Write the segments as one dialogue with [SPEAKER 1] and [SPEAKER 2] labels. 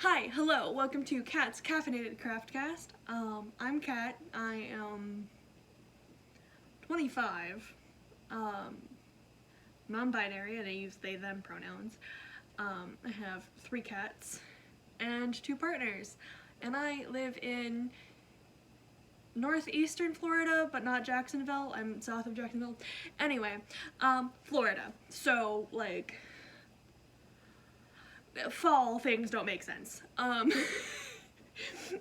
[SPEAKER 1] Hi, hello, welcome to Kat's Caffeinated Craftcast. I'm Kat. I am 25, non-binary, and I use they, them pronouns. I have 3 cats and 2 partners, and I live in northeastern Florida, but not Jacksonville. I'm south of Jacksonville. Anyway, Florida. So, like, fall things don't make sense.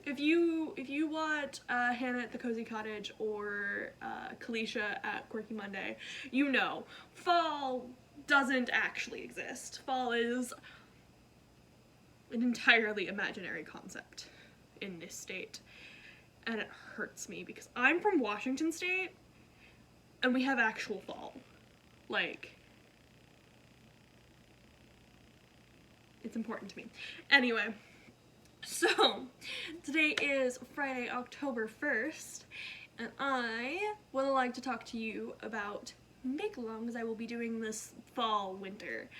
[SPEAKER 1] If you watch Hannah at the Cozy Cottage or Kalisha at Quirky Monday, you know fall doesn't actually exist. Fall is an entirely imaginary concept in this state, and it hurts me because I'm from Washington State and we have actual fall. Like, it's important to me. Anyway, so today is Friday, October 1st, and I would like to talk to you about make-alongs I will be doing this fall, winter.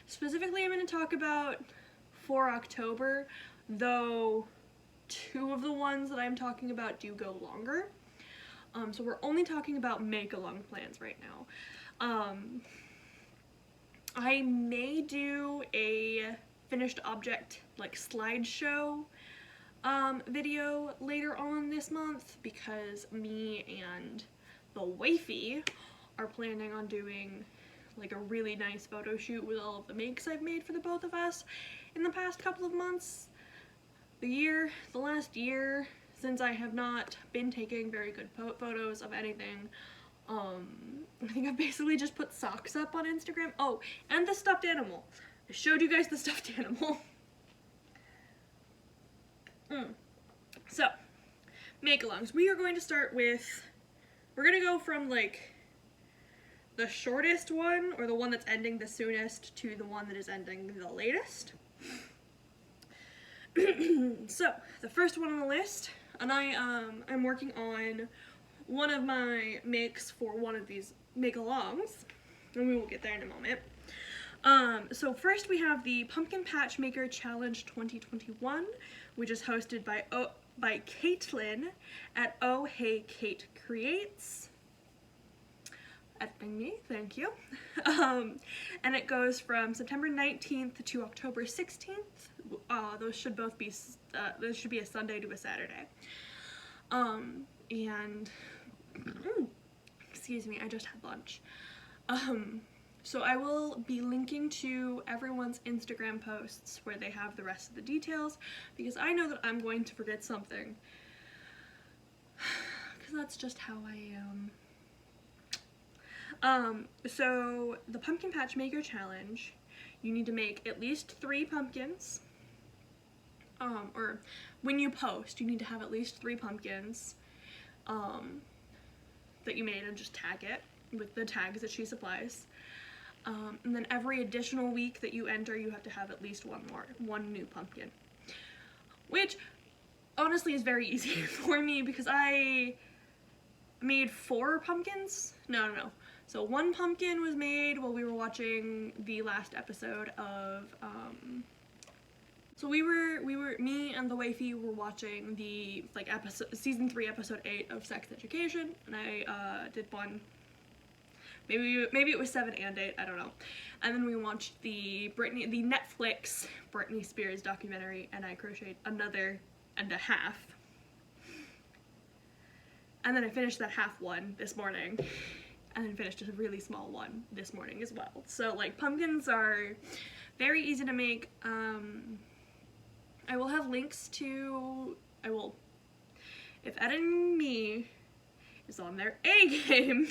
[SPEAKER 1] Specifically, I'm going to talk about for October, though 2 of the ones that I'm talking about do go longer. So we're only talking about make-along plans right now. I may do a finished object like slideshow video later on this month because me and the wifey are planning on doing like a really nice photo shoot with all of the makes I've made for the both of us in the past couple of months. The last year, since I have not been taking very good photos of anything, I think I've basically just put socks up on Instagram. Oh, and the stuffed animal. I showed you guys the stuffed animal. So, make-alongs. We are going to start with, we're going to go from like the shortest one, or the one that's ending the soonest, to the one that is ending the latest. So, the first one on the list, and I'm working on one of my makes for one of these make-alongs, and we will get there in a moment. So first we have the Pumpkin Patch Maker Challenge 2021, which is hosted by Caitlin at Oh Hey Kate Creates. Editing me, thank you. And it goes from September 19th to October 16th. Those should both be, this should be a Sunday to a Saturday. And excuse me, I just had lunch. So I will be linking to everyone's Instagram posts where they have the rest of the details, because I know that I'm going to forget something, because that's just how I am. So the Pumpkin Patch Maker Challenge, you need to make at least 3 pumpkins, or when you post, you need to have at least 3 pumpkins that you made, and just tag it with the tags that she supplies. And then every additional week that you enter, you have to have at least one new pumpkin. Which, honestly, is very easy for me because I made 4 pumpkins. No. So 1 pumpkin was made while we were watching the last episode of, so me and the wifey were watching the, like, season 3, episode 8 of Sex Education, and I, did one. Maybe it was 7 and 8, I don't know. And then we watched the Netflix Britney Spears documentary, and I crocheted another and a half. And then I finished that half one this morning, and then finished a really small one this morning as well. So, like, pumpkins are very easy to make. I will have links to, if editing me is on their A game,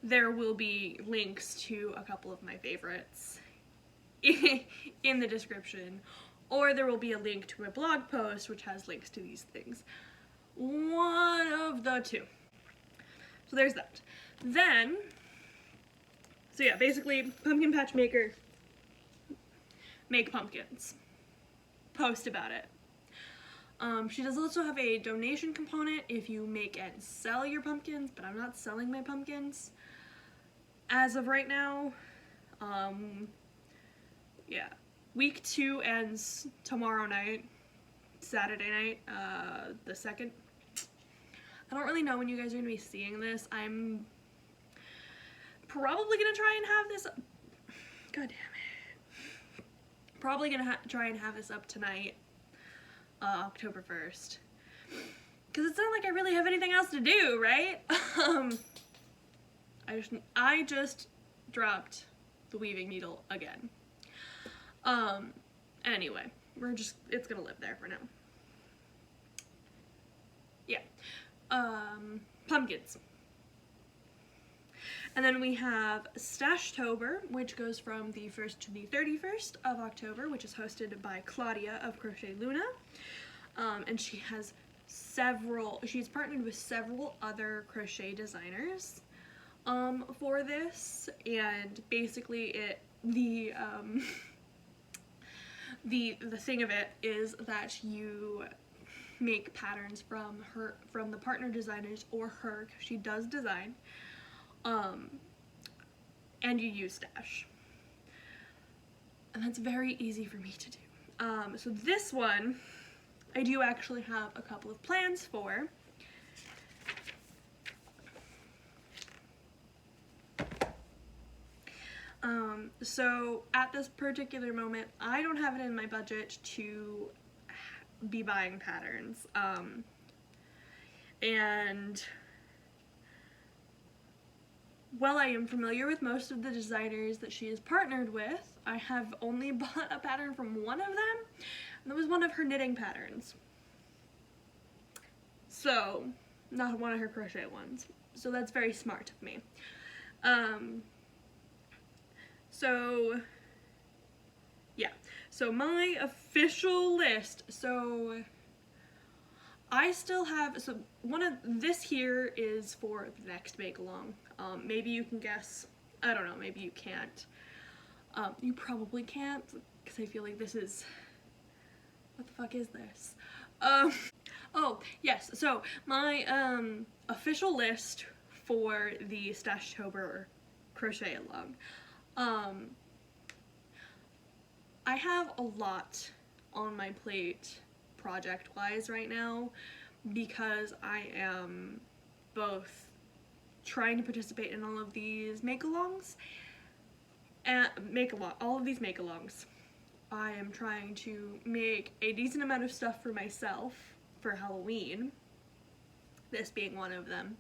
[SPEAKER 1] there will be links to a couple of my favorites in the description, or there will be a link to a blog post which has links to these things. One of the 2. So there's that. Then, so yeah, basically, Pumpkin Patch Maker, make pumpkins. Post about it. She does also have a donation component if you make and sell your pumpkins, but I'm not selling my pumpkins as of right now. Yeah. week 2 ends tomorrow night, Saturday night, the 2nd. I don't really know when you guys are going to be seeing this. I'm probably going to try and have this, god damn it, probably going to try and have this up tonight, October 1st, because it's not like I really have anything else to do, right? I just dropped the weaving needle again. Anyway, it's gonna live there for now. Yeah. Pumpkins. And then we have Stashtober, which goes from the 1st to the 31st of October, which is hosted by Claudia of Crochet Luna. And she's partnered with several other crochet designers for this, and basically the thing of it is that you make patterns from the partner designers or her, 'cause she does design, and you use Stash, and that's very easy for me to do. So this one I do actually have a couple of plans for. So at this particular moment, I don't have it in my budget to be buying patterns. And while I am familiar with most of the designers that she is partnered with, I have only bought a pattern from one of them, and that was one of her knitting patterns. So, not one of her crochet ones. So that's very smart of me. So, yeah. So my official list, so I still have, so this here is for the next make along. Maybe you can guess, I don't know, maybe you can't. You probably can't, because I feel like this is, what the fuck is this? Oh, yes, so my official list for the Stashtober crochet along. I have a lot on my plate project-wise right now because I am both trying to participate in all of these make-alongs and all of these make-alongs. I am trying to make a decent amount of stuff for myself for Halloween, this being one of them.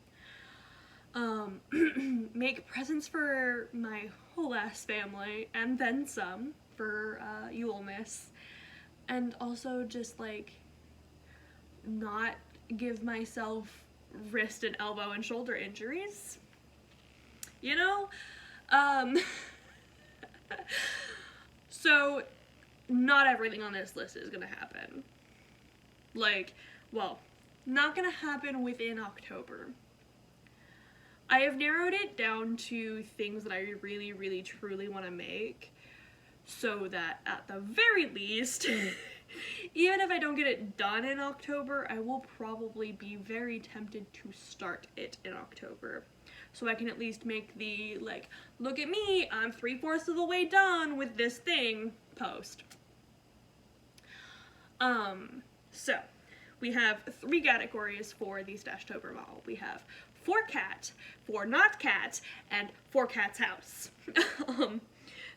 [SPEAKER 1] Make presents for my whole ass family and then some for Yulemas, and also just like not give myself wrist and elbow and shoulder injuries, you know? So not everything on this list is gonna happen. Like, well, not gonna happen within October. I have narrowed it down to things that I really, really, truly want to make, so that at the very least, even if I don't get it done in October, I will probably be very tempted to start it in October. So I can at least make the, like, look at me, I'm 3/4 of the way done with this thing post. So we have 3 categories for the Stashtober model. We have for cat, for not cat, and for cat's house.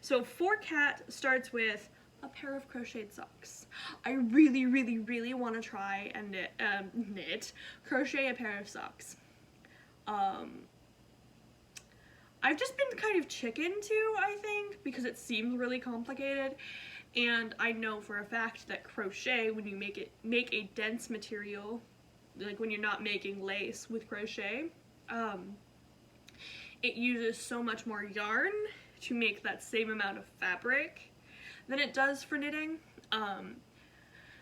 [SPEAKER 1] So for cat starts with a pair of crocheted socks. I really, really, really want to try and crochet a pair of socks. I've just been kind of chicken to, I think, because it seems really complicated, and I know for a fact that crochet, when you make a dense material, like when you're not making lace with crochet, it uses so much more yarn to make that same amount of fabric than it does for knitting. And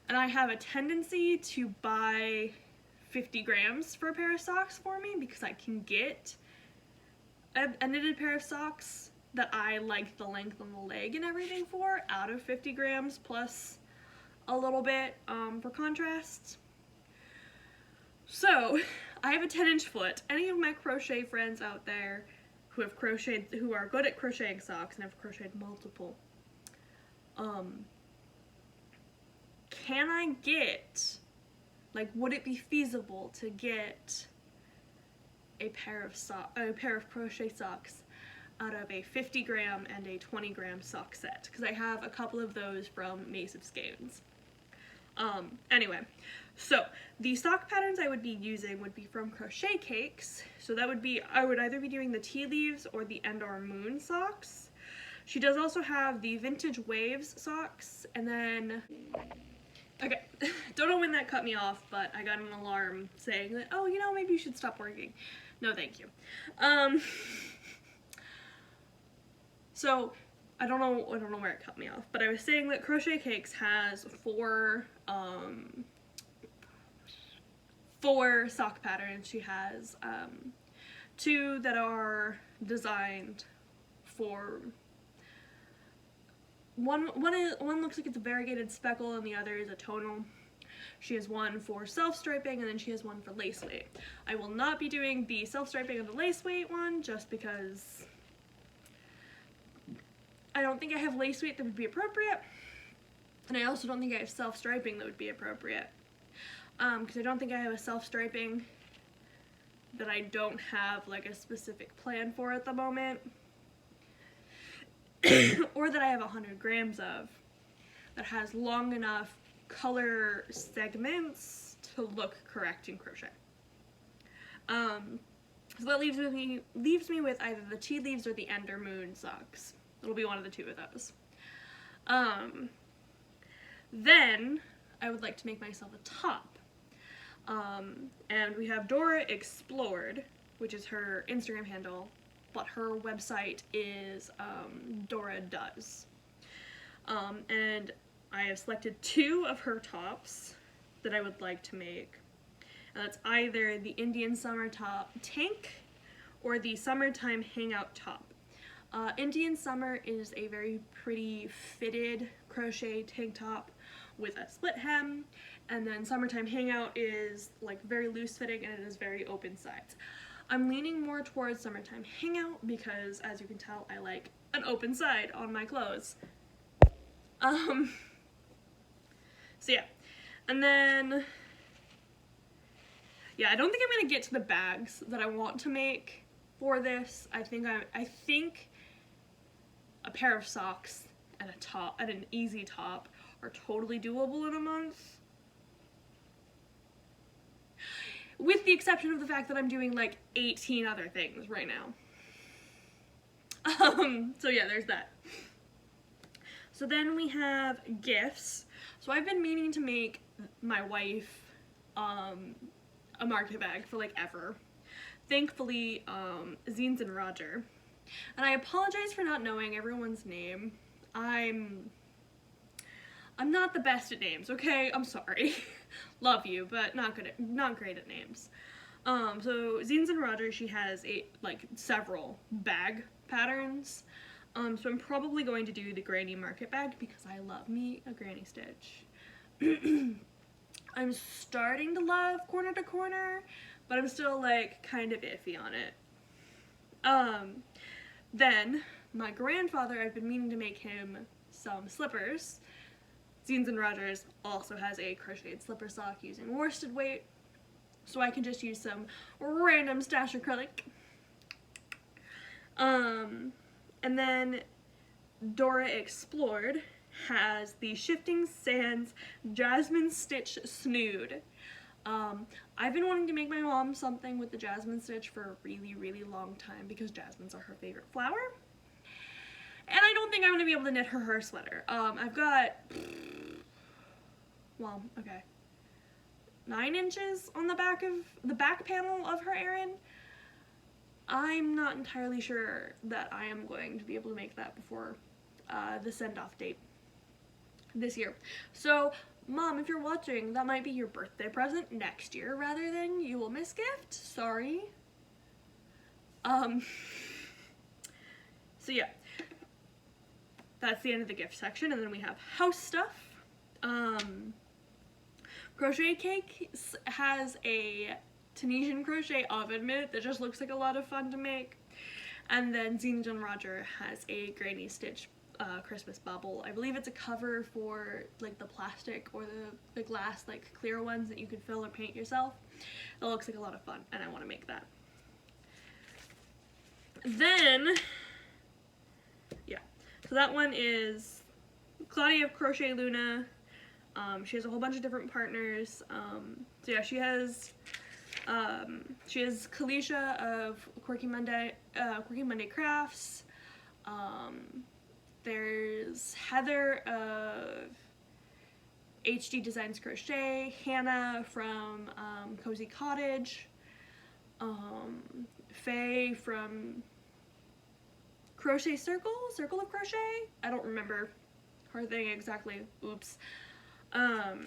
[SPEAKER 1] I have a tendency to buy 50 grams for a pair of socks for me because I can get a knitted pair of socks that I like the length on the leg and everything for out of 50 grams plus a little bit for contrast. So I have a 10-inch foot. Any of my crochet friends out there who are good at crocheting socks and have crocheted multiple, can I get, like, would it be feasible to get a pair of crochet socks out of a 50-gram and a 20-gram sock set? Because I have a couple of those from Mace of Skeins. Anyway, so the sock patterns I would be using would be from Crochet Cakes. So that would be, I would either be doing the tea leaves or the end or moon socks. She does also have the vintage waves socks, and then, okay, don't know when that cut me off, but I got an alarm saying that, oh, you know, maybe you should stop working. No, thank you. So I don't know where it cut me off, but I was saying that Crochet Cakes has four sock patterns. She has two that are designed for, one looks like it's a variegated speckle and the other is a tonal. She has one for self-striping, and then she has one for lace weight. I will not be doing the self-striping and the lace weight one just because I don't think I have lace weight that would be appropriate, and I also don't think I have self-striping that would be appropriate. Because I don't think I have a self-striping that I don't have like a specific plan for at the moment, or that I have 100 grams of that has long enough color segments to look correct in crochet. So that leaves me with either the tea leaves or the end or moon socks. It'll be one of the two of those. Then I would like to make myself a top. And we have Dora Explored, which is her Instagram handle, but her website is Dora Does. And I have selected two of her tops that I would like to make. And that's either the Indian Summer Top Tank or the Summertime Hangout Top. Indian Summer is a very pretty fitted crochet tank top with a split hem, and then Summertime Hangout is like very loose fitting and it is very open sides. I'm leaning more towards Summertime Hangout because, as you can tell, I like an open side on my clothes. So yeah, and then, yeah, I don't think I'm gonna get to the bags that I want to make for this. I think a pair of socks and a top, and an easy top, are totally doable in a month. With the exception of the fact that I'm doing like 18 other things right now. So yeah, there's that. So then we have gifts. So I've been meaning to make my wife a market bag for like ever. Thankfully, Zines and Roger. And I apologize for not knowing everyone's name. I'm not the best at names, okay? I'm sorry. Love you, but not great at names. So Zines and Roger, she has several bag patterns. So I'm probably going to do the granny market bag because I love me a granny stitch. I'm starting to love corner to corner, but I'm still like kind of iffy on it. Then my grandfather, I've been meaning to make him some slippers. Zines and Rogers also has a crocheted slipper sock using worsted weight, so I can just use some random stash acrylic. And then Dora Explored has the Shifting Sands Jasmine Stitch Snood. I've been wanting to make my mom something with the jasmine stitch for a really, really long time because jasmines are her favorite flower. And I don't think I'm going to be able to knit her sweater. I've got, well, okay, 9 inches on the back panel of her Erin. I'm not entirely sure that I am going to be able to make that before the send-off date this year. So, Mom, if you're watching, that might be your birthday present next year rather than you will miss gift. Sorry. So yeah, that's the end of the gift section, and then we have house stuff. Crochet Cakes has a Tunisian crochet oven mitt that just looks like a lot of fun to make. And then Zines and Roger has a granny stitch Christmas bubble. I believe it's a cover for like the plastic or the glass like clear ones that you can fill or paint yourself. It looks like a lot of fun and I want to make that. Then, yeah, so that one is Claudia of Crochet Luna. She has a whole bunch of different partners. So yeah, she has Kalisha of Quirky Monday Crafts. There's Heather of HD Designs Crochet, Hannah from Cozy Cottage, Faye from Crochet Circle of Crochet. I don't remember her thing exactly. Oops. And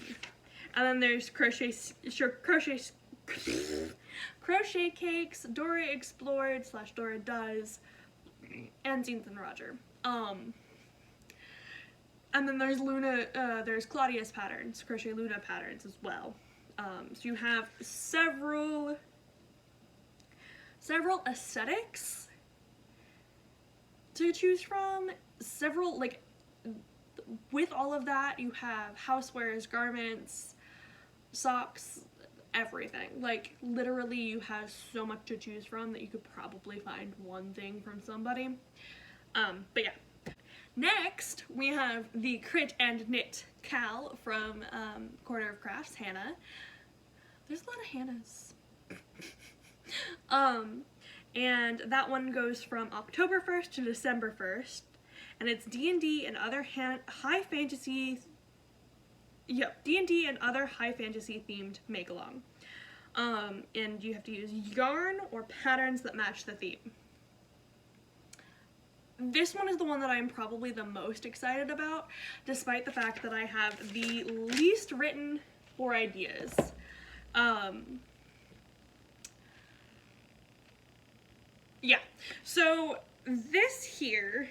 [SPEAKER 1] then there's Crochet Cakes, Dora Explored / Dora Does, and Zines and Roger. And then there's there's Claudia's patterns, Crochet Luna patterns as well. So you have several aesthetics to choose from. Several, like, with all of that, you have housewares, garments, socks, everything. Like, literally, you have so much to choose from that you could probably find one thing from somebody. But yeah. Next, we have the Crit and Knit Cal from Corner of Crafts, Hannah. There's a lot of Hannahs. And that one goes from October 1st to December 1st. And it's D&D and other high fantasy... Yep, D&D and other high fantasy themed make-along. And you have to use yarn or patterns that match the theme. This one is the one that I'm probably the most excited about, despite the fact that I have the least written for ideas. Yeah, so this here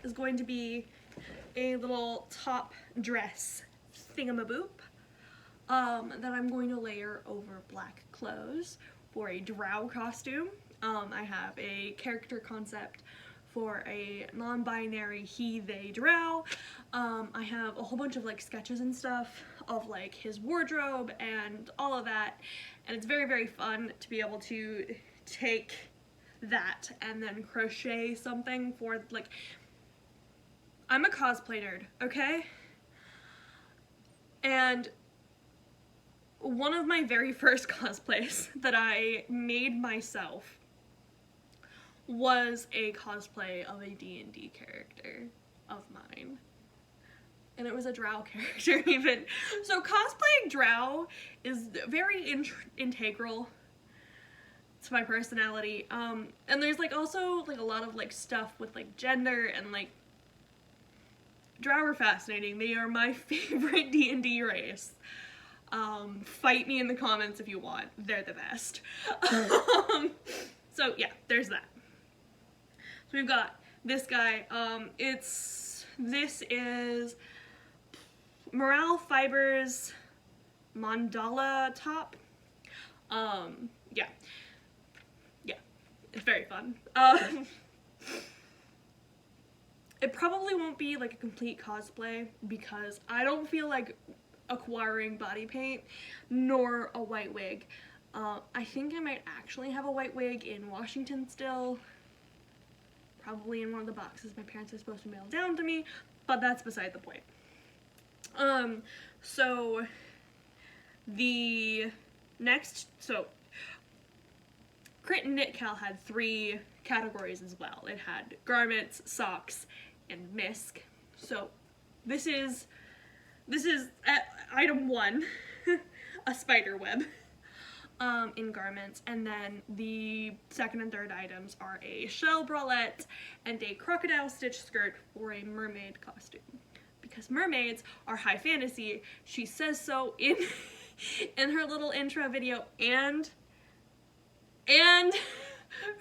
[SPEAKER 1] is going to be a little top dress thingamaboop that I'm going to layer over black clothes for a drow costume. I have a character concept for a non-binary he, they, drow. I have a whole bunch of like sketches and stuff of like his wardrobe and all of that, and it's very, very fun to be able to take that and then crochet something for, like, I'm a cosplay nerd, okay? And one of my very first cosplays that I made myself was a cosplay of a D&D character of mine. And it was a drow character even. So cosplaying drow is very integral to my personality. And there's like also like a lot of like stuff with like gender and like drow are fascinating. They are my favorite D&D race. Fight me in the comments if you want. They're the best. So yeah, there's that. So we've got this guy. This is Morale Fibers mandala top. Yeah, it's very fun. It probably won't be like a complete cosplay because I don't feel like acquiring body paint nor a white wig. I think I might actually have a white wig in Washington still, probably in one of the boxes my parents are supposed to mail down to me, but that's beside the point. So the next, so Crit and Knit Cal had 3 categories as well. It had garments, socks, and misc. So this is item 1, a spider web in garments, and then the second and third items are a shell bralette and a crocodile stitch skirt for a mermaid costume. Because mermaids are high fantasy, she says so in her little intro video and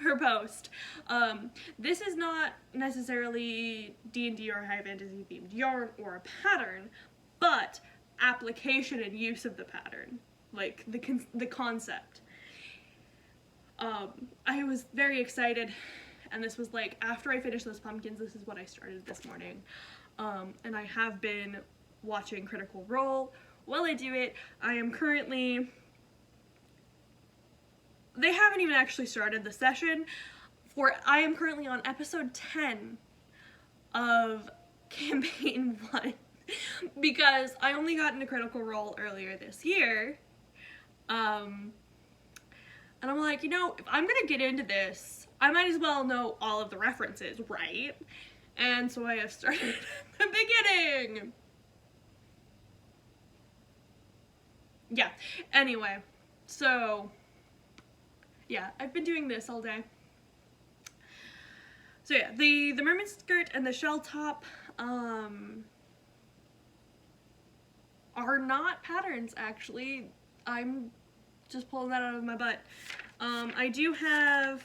[SPEAKER 1] her post. This is not necessarily D&D or high fantasy themed yarn or a pattern, but application and use of the pattern, like the concept. I was very excited, and this was like after I finished those pumpkins, this is what I started this morning. And I have been watching Critical Role. While I do it, I am currently, they haven't even actually started the session for, I am currently on episode 10 of campaign 1 because I only got into Critical Role earlier this year. And I'm like, you know, if I'm gonna get into this, I might as well know all of the references, right? And so I have started at the beginning. Yeah, anyway, so yeah, I've been doing this all day. So yeah, the mermaid skirt and the shell top are not patterns, actually. I'm just pulling that out of my butt. I do have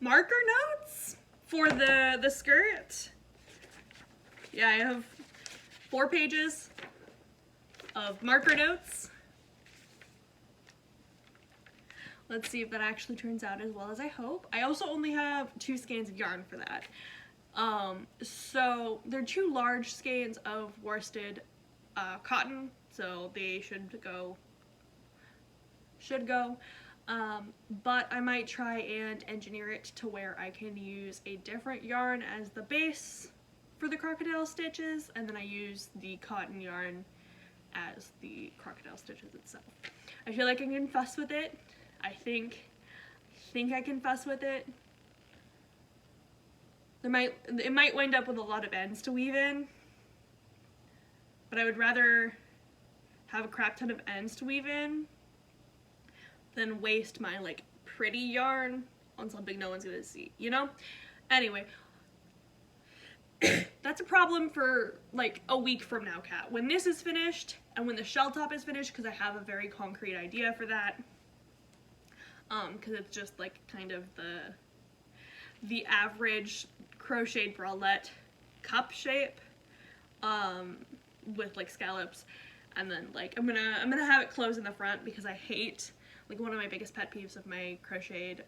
[SPEAKER 1] marker notes for the skirt. Yeah, I have 4 pages of marker notes. Let's see if that actually turns out as well as I hope. I also only have 2 skeins of yarn for that. So they're 2 large skeins of worsted cotton, so they should go. But I might try and engineer it to where I can use a different yarn as the base for the crocodile stitches, and then I use the cotton yarn as the crocodile stitches itself. I feel like I can fuss with it. I think I can fuss with it. It might wind up with a lot of ends to weave in, but I would rather have a crap ton of ends to weave in than waste my like pretty yarn on something no one's gonna see, you know? Anyway, that's a problem for like a week from now, Kat. When this is finished and when the shell top is finished, because I have a very concrete idea for that, because it's just like kind of the average crocheted bralette cup shape, with like scallops, and then like I'm gonna have it close in the front because I hate, like, one of my biggest pet peeves of my crocheted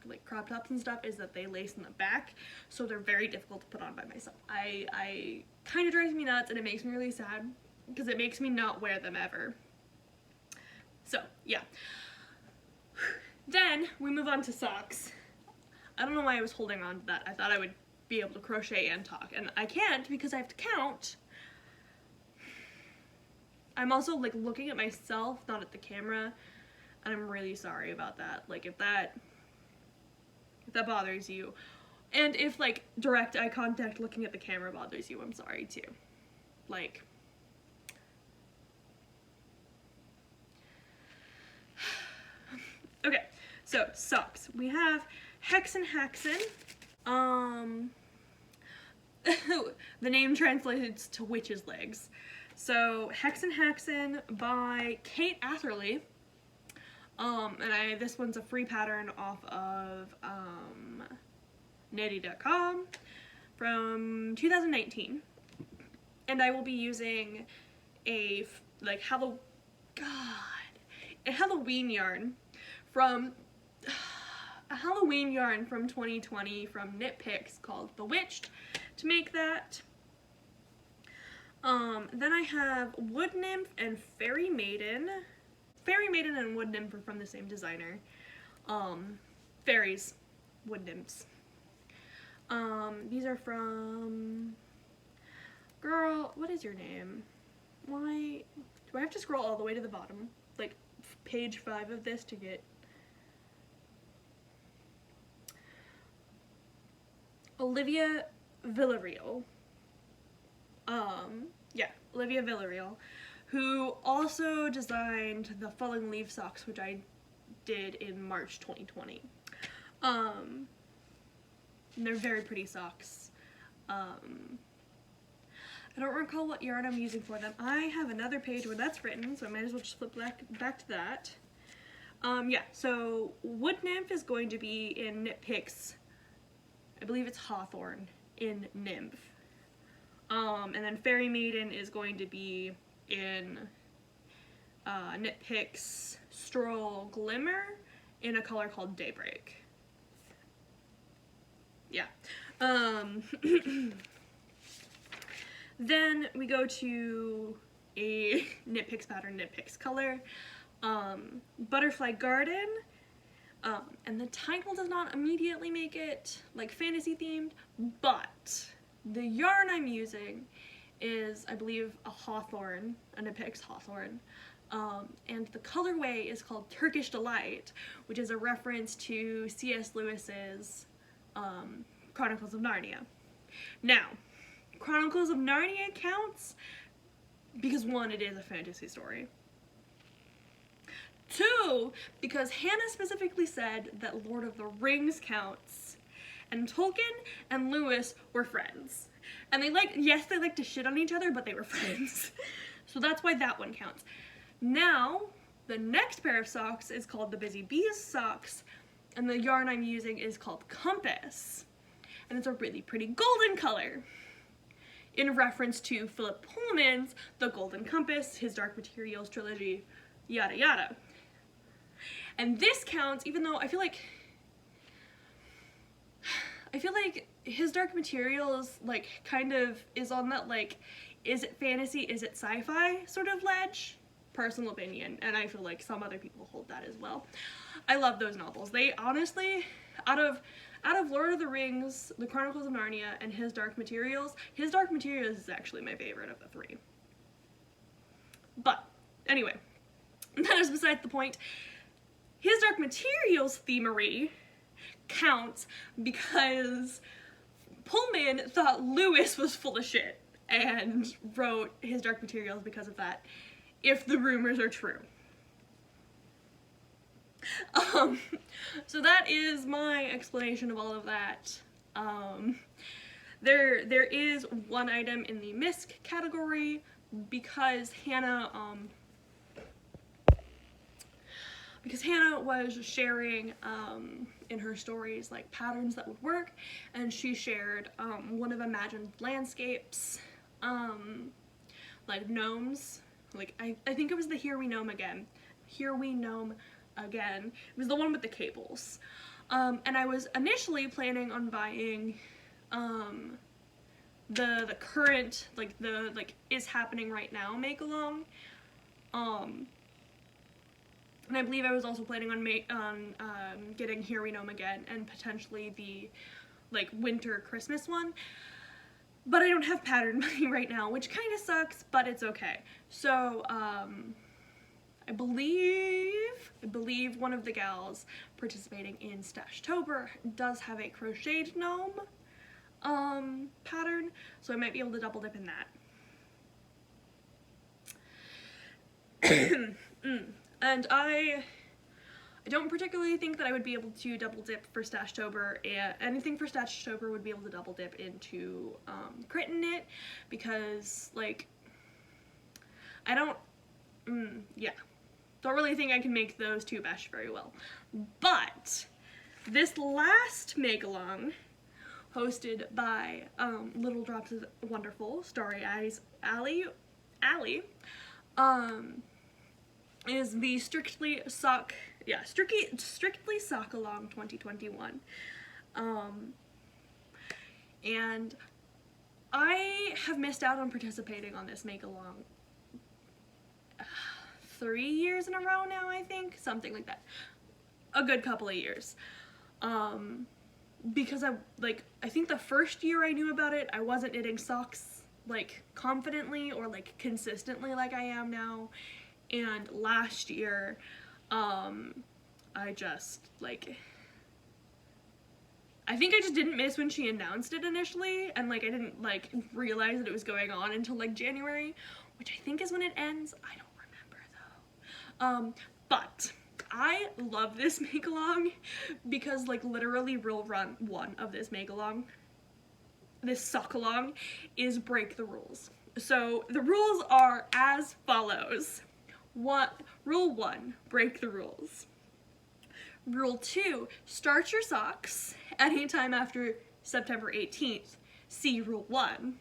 [SPEAKER 1] like crop tops and stuff is that they lace in the back, so they're very difficult to put on by myself. I kind of drives me nuts, and it makes me really sad because it makes me not wear them ever. So yeah. Then we move on to socks. I don't know why I was holding on to that. I thought I would be able to crochet and talk, and I can't because I have to count. I'm also like looking at myself, not at the camera, and I'm really sorry about that. Like if that bothers you, and if like direct eye contact looking at the camera bothers you, I'm sorry too. Like, okay, so socks. We have Hexen. The name translates to witch's legs. So Haxen by Kate Atherley. And this one's a free pattern off of Netty.com from 2019. And I will be using a Halloween yarn from 2020 from Knit Picks called Bewitched to make that. Then I have Wood Nymph and Fairy Maiden. Fairy Maiden and Wood Nymph are from the same designer. Fairies, Wood Nymphs. These are from, girl, what is your name? Why do I have to scroll all the way to the bottom? Like page 5 of this to get Olivia Villarreal. Yeah, Olivia Villarreal, who also designed the Falling Leaf socks, which I did in March 2020. And they're very pretty socks. I don't recall what yarn I'm using for them. I have another page where that's written, so I might as well just flip back to that. Yeah, so Wood Nymph is going to be in Knit Picks. I believe it's Hawthorn in Nymph. And then Fairy Maiden is going to be in Nitpick's Stroll Glimmer in a color called Daybreak. Yeah. Then we go to a Nitpick's pattern, Nitpick's color, Butterfly Garden, and the title does not immediately make it like fantasy themed, but the yarn I'm using is, I believe, a hawthorn, a Nitpick's hawthorn, and the colorway is called Turkish Delight, which is a reference to C.S. Lewis's Chronicles of Narnia. Now, Chronicles of Narnia counts because 1, it is a fantasy story. 2, because Hannah specifically said that Lord of the Rings counts, and Tolkien and Lewis were friends. And they like to shit on each other, but they were friends. So that's why that one counts. Now, the next pair of socks is called the Busy Bees socks, and the yarn I'm using is called Compass. And it's a really pretty golden color, in reference to Philip Pullman's The Golden Compass, his Dark Materials trilogy, yada yada. And this counts, even though I feel like his Dark Materials, like, kind of is on that, like, is it fantasy, is it sci-fi sort of ledge? Personal opinion, and I feel like some other people hold that as well. I love those novels. They honestly, out of Lord of the Rings, The Chronicles of Narnia, and his Dark Materials is actually my favorite of the 3. But, anyway, that is besides the point. His Dark Materials themery counts because Pullman thought Lewis was full of shit and wrote his Dark Materials because of that, if the rumors are true. So that is my explanation of all of that. There is one item in the misc category because Hannah was sharing in her stories like patterns that would work, and she shared one of Imagined Landscapes, like gnomes. Like, I think it was the Here We Gnome Again. Here We Gnome Again. It was the one with the cables. And I was initially planning on buying the current, like, the, like, is happening right now make-along. And I believe I was also planning on getting Here We Gnome Again and potentially the, like, winter Christmas one. But I don't have pattern money right now, which kind of sucks, but it's okay. So, I believe one of the gals participating in Stashtober does have a crocheted gnome pattern, so I might be able to double dip in that. And I don't particularly think that I would be able to double dip for Stashtober. Anything for Stashtober would be able to double dip into Crit and Knit, because, like, I don't really think I can make those two mesh very well. But this last make-along, hosted by Little Drops of Wonderful, Starry Eyes Allie, is the Strictly Sock Along 2021. And I have missed out on participating on this make-along 3 years in a row now, I think, something like that. A good couple of years. Because I think the first year I knew about it, I wasn't knitting socks, like, confidently or, like, consistently like I am now. And last year, I just, like, I think I just didn't miss when she announced it initially, and, like, I didn't, like, realize that it was going on until, like, January, which I think is when it ends. I don't remember, though. But I love this make-along because, like, literally rule run 1 of this make-along, this sock-along, is break the rules. So the rules are as follows. Rule 1, break the rules. Rule 2, start your socks anytime after September 18th. See Rule 1.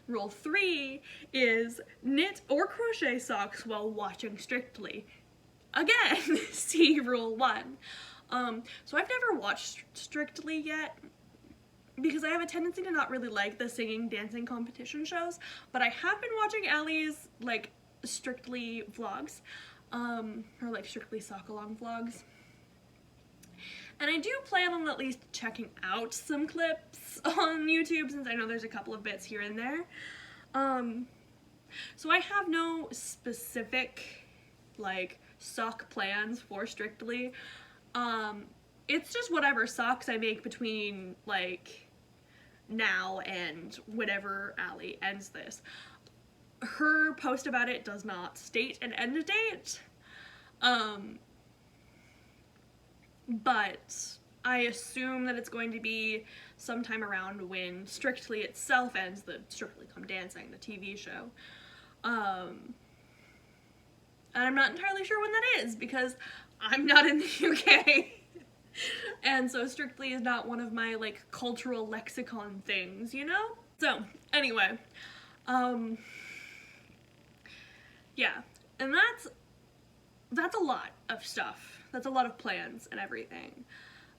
[SPEAKER 1] Rule 3 is knit or crochet socks while watching Strictly. Again, see Rule 1. So I've never watched Strictly yet because I have a tendency to not really like the singing, dancing competition shows, but I have been watching Allie's like Strictly vlogs, or like Strictly Sock Along vlogs. And I do plan on at least checking out some clips on YouTube since I know there's a couple of bits here and there. So I have no specific like sock plans for Strictly. It's just whatever socks I make between like now and whenever Allie ends this. Her post about it does not state an end date. But I assume that it's going to be sometime around when Strictly itself ends, the Strictly Come Dancing, the TV show. And I'm not entirely sure when that is because I'm not in the UK. And so Strictly is not one of my like cultural lexicon things, you know? So anyway, yeah, and that's a lot of stuff. That's a lot of plans and everything.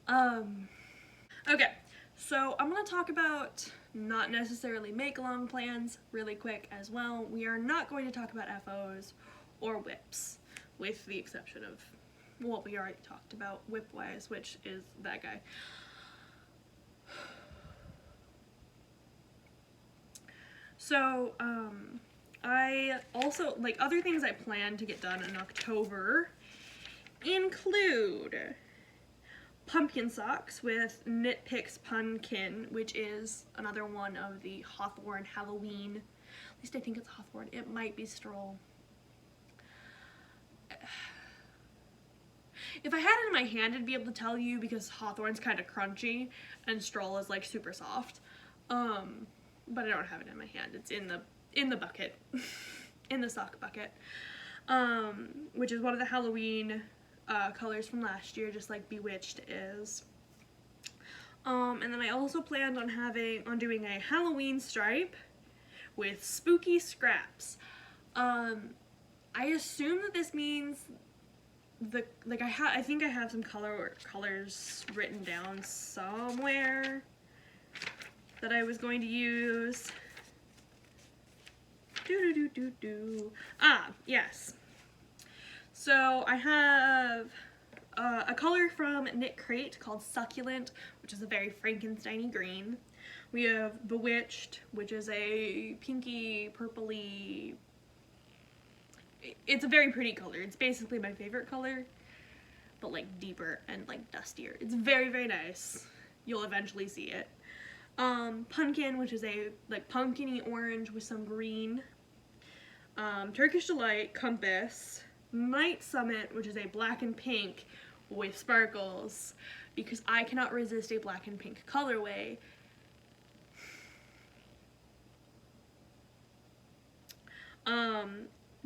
[SPEAKER 1] Okay, so I'm gonna talk about not necessarily make-along plans really quick as well. We are not going to talk about FOs or whips, with the exception of what we already talked about whip-wise, which is that guy. So, I also, like, other things I plan to get done in October include pumpkin socks with Knit Picks Pumpkin, which is another one of the Hawthorne Halloween. At least I think it's Hawthorne. It might be Stroll. If I had it in my hand, I'd be able to tell you because Hawthorne's kind of crunchy and Stroll is like super soft. But I don't have it in my hand. It's in the bucket, in the sock bucket, which is one of the Halloween colors from last year, just like Bewitched is. And then I also planned on doing a Halloween stripe with spooky scraps. I assume that this means I think I have some colors written down somewhere that I was going to use. Ah, yes. So I have a color from Knit Crate called Succulent, which is a very Frankenstein-y green. We have Bewitched, which is a pinky, purpley. It's a very pretty color. It's basically my favorite color, but like deeper and like dustier. It's very, very nice. You'll eventually see it. Pumpkin, which is a like pumpkin-y orange with some green. Turkish Delight, Compass. Night Summit, which is a black and pink with sparkles, because I cannot resist a black and pink colorway.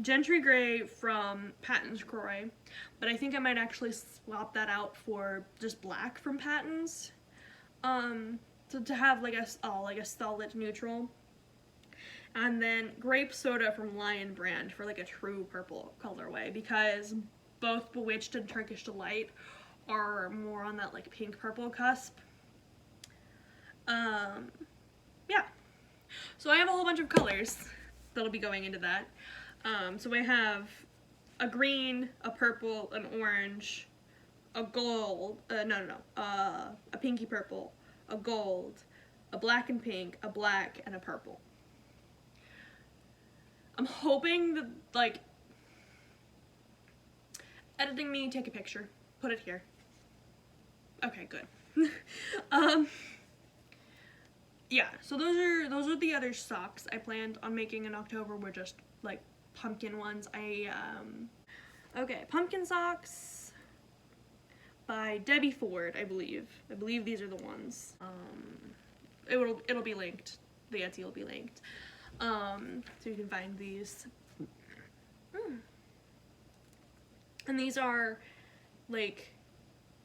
[SPEAKER 1] Gentry Gray from Patton's Croy, but I think I might actually swap that out for just black from Patton's, to have like a solid neutral. And then Grape Soda from Lion Brand for like a true purple colorway, because both Bewitched and Turkish Delight are more on that like pink purple cusp. Yeah. So I have a whole bunch of colors that'll be going into that. So I have a green, a purple, an orange, a gold, a pinky purple, a gold, a black and pink, a black, and a purple. I'm hoping that, like, editing me, take a picture, put it here. Okay, good. Yeah, so those are the other socks I planned on making in October. Were just like pumpkin ones. Okay, pumpkin socks by Debbie Ford, I believe. I believe these are the ones. It'll be linked. The Etsy will be linked. So you can find these. And these are like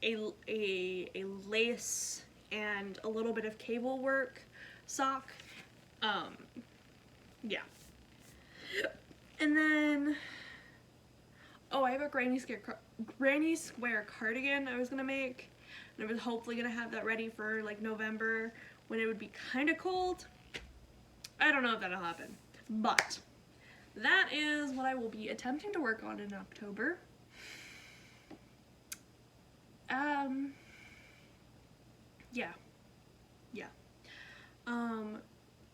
[SPEAKER 1] a lace and a little bit of cable work sock. yeah. And then, oh, I have a granny square cardigan I was gonna make, and I was hopefully gonna have that ready for like November when it would be kind of cold. I don't know if that'll happen, but that is what I will be attempting to work on in October. Yeah.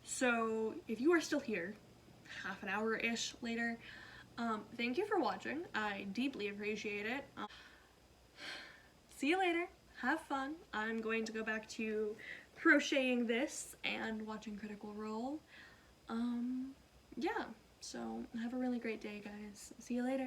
[SPEAKER 1] So if you are still here, half an hour-ish later, thank you for watching. I deeply appreciate it. See you later. Have fun. I'm going to go back to crocheting this and watching Critical Role. Yeah, so have a really great day, guys. See you later.